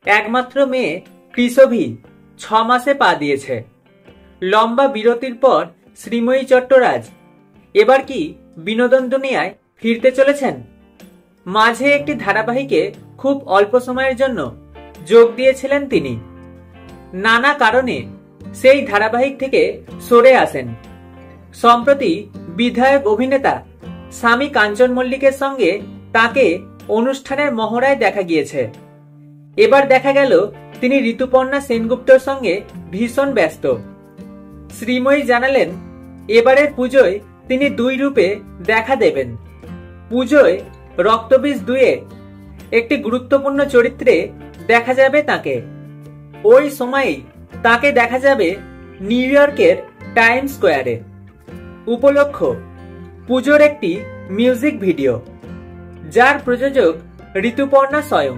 একমাত্র মেয়ে কৃষভি 6 মাসে পা দিয়েছে। লম্বা বিরতির পর শ্রীময়ী চট্টরাজ এবার কি বিনোদন দুনিয়ায় ফিরতে চলেছেন? মাঝে একটি ধারাবাহিকে খুব অল্প সময়ের জন্য যোগ দিয়েছিলেন তিনি। নানা কারণে সেই ধারাবাহিক থেকে সরে আসেন। সম্প্রতি বিধায়ক অভিনেতা স্বামী কাঞ্চন মল্লিকের সঙ্গে তাকে অনুষ্ঠানের মহড়ায় দেখা গিয়েছে। এবার দেখা গেল তিনি ঋতুপর্ণা সেনগুপ্তর সঙ্গে ভীষণ ব্যস্ত। শ্রীময়ী জানালেন, এবারের পুজোয় তিনি 2 রূপে দেখা দেবেন। পুজোয় রক্তবীজ 2-এ একটি গুরুত্বপূর্ণ চরিত্রে দেখা যাবে তাকে। ওই সময়েই তাকে দেখা যাবে নিউ ইয়র্কের টাইম স্কোয়ারে। উপলক্ষ পুজোর একটি মিউজিক ভিডিও, যার প্রযোজক ঋতুপর্ণা স্বয়ং।